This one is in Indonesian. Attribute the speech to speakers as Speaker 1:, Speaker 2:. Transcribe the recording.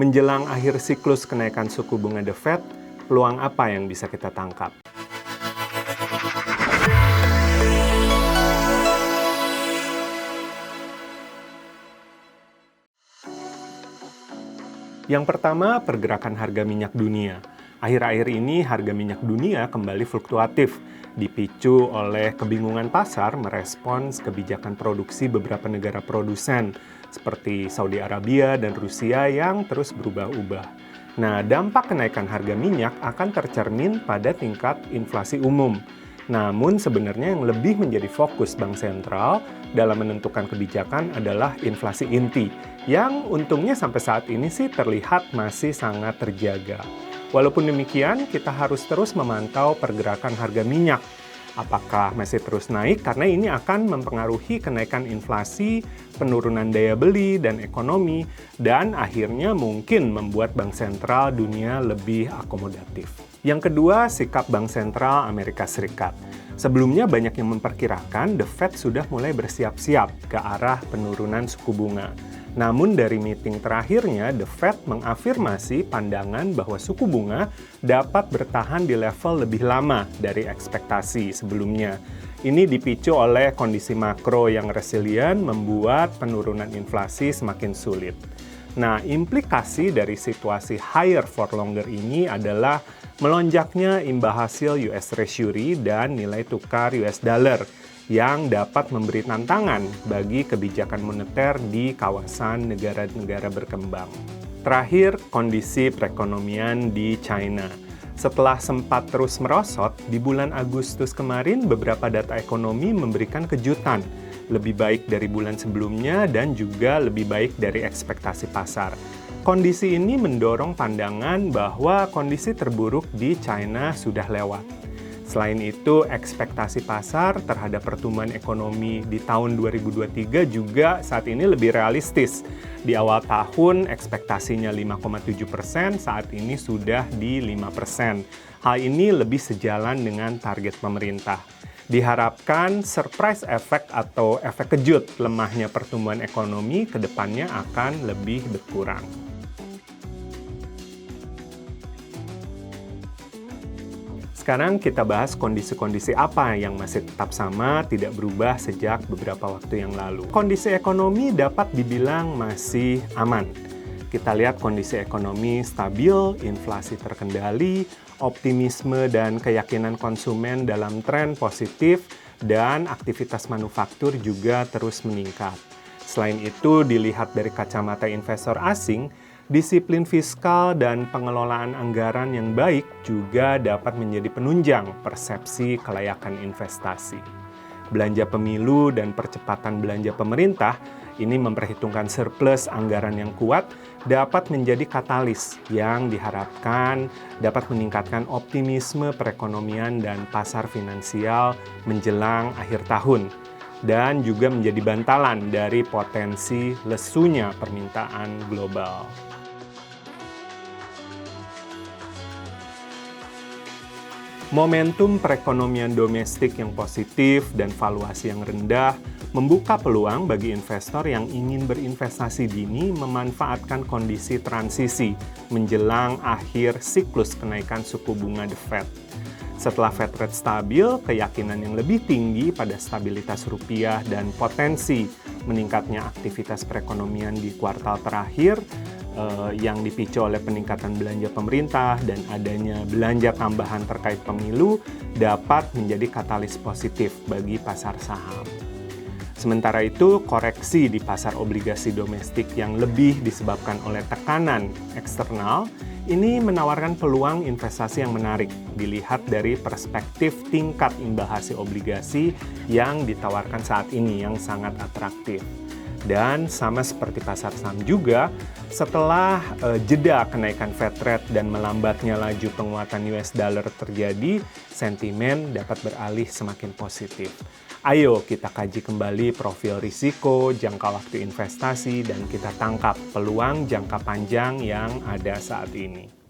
Speaker 1: Menjelang akhir siklus kenaikan suku bunga The Fed, peluang apa yang bisa kita tangkap? Yang pertama, pergerakan harga minyak dunia. Akhir-akhir ini harga minyak dunia kembali fluktuatif, dipicu oleh kebingungan pasar merespons kebijakan produksi beberapa negara produsen, seperti Saudi Arabia dan Rusia yang terus berubah-ubah. Nah, dampak kenaikan harga minyak akan tercermin pada tingkat inflasi umum. Namun sebenarnya yang lebih menjadi fokus bank sentral dalam menentukan kebijakan adalah inflasi inti, yang untungnya sampai saat ini sih terlihat masih sangat terjaga. Walaupun demikian, kita harus terus memantau pergerakan harga minyak. Apakah masih terus naik? Karena ini akan mempengaruhi kenaikan inflasi, penurunan daya beli, dan ekonomi, dan akhirnya mungkin membuat bank sentral dunia lebih akomodatif. Yang kedua, sikap Bank Sentral Amerika Serikat. Sebelumnya banyak yang memperkirakan The Fed sudah mulai bersiap-siap ke arah penurunan suku bunga. Namun dari meeting terakhirnya, The Fed mengafirmasi pandangan bahwa suku bunga dapat bertahan di level lebih lama dari ekspektasi sebelumnya. Ini dipicu oleh kondisi makro yang resilient membuat penurunan inflasi semakin sulit. Nah, implikasi dari situasi higher for longer ini adalah melonjaknya imbal hasil US Treasury dan nilai tukar US dollar yang dapat memberi tantangan bagi kebijakan moneter di kawasan negara-negara berkembang. Terakhir, kondisi perekonomian di China. Setelah sempat terus merosot, di bulan Agustus kemarin beberapa data ekonomi memberikan kejutan, lebih baik dari bulan sebelumnya dan juga lebih baik dari ekspektasi pasar. Kondisi ini mendorong pandangan bahwa kondisi terburuk di China sudah lewat. Selain itu, ekspektasi pasar terhadap pertumbuhan ekonomi di tahun 2023 juga saat ini lebih realistis. Di awal tahun, ekspektasinya 5,7%, saat ini sudah di 5%. Hal ini lebih sejalan dengan target pemerintah. Diharapkan surprise effect atau efek kejut lemahnya pertumbuhan ekonomi ke depannya akan lebih berkurang. Sekarang kita bahas kondisi-kondisi apa yang masih tetap sama, tidak berubah sejak beberapa waktu yang lalu. Kondisi ekonomi dapat dibilang masih aman. Kita lihat kondisi ekonomi stabil, inflasi terkendali, optimisme dan keyakinan konsumen dalam tren positif, dan aktivitas manufaktur juga terus meningkat. Selain itu, dilihat dari kacamata investor asing, disiplin fiskal dan pengelolaan anggaran yang baik juga dapat menjadi penunjang persepsi kelayakan investasi. Belanja pemilu dan percepatan belanja pemerintah ini memperhitungkan surplus anggaran yang kuat dapat menjadi katalis yang diharapkan dapat meningkatkan optimisme perekonomian dan pasar finansial menjelang akhir tahun dan juga menjadi bantalan dari potensi lesunya permintaan global. Momentum perekonomian domestik yang positif dan valuasi yang rendah membuka peluang bagi investor yang ingin berinvestasi dini memanfaatkan kondisi transisi menjelang akhir siklus kenaikan suku bunga The Fed. Setelah Fed rate stabil, keyakinan yang lebih tinggi pada stabilitas rupiah dan potensi meningkatnya aktivitas perekonomian di kuartal terakhir yang dipicu oleh peningkatan belanja pemerintah dan adanya belanja tambahan terkait pemilu dapat menjadi katalis positif bagi pasar saham. Sementara itu, koreksi di pasar obligasi domestik yang lebih disebabkan oleh tekanan eksternal ini menawarkan peluang investasi yang menarik dilihat dari perspektif tingkat imbal hasil obligasi yang ditawarkan saat ini yang sangat atraktif. Dan sama seperti pasar saham juga, setelah jeda kenaikan Fed rate dan melambatnya laju penguatan US dollar terjadi, sentimen dapat beralih semakin positif. Ayo kita kaji kembali profil risiko, jangka waktu investasi, dan kita tangkap peluang jangka panjang yang ada saat ini.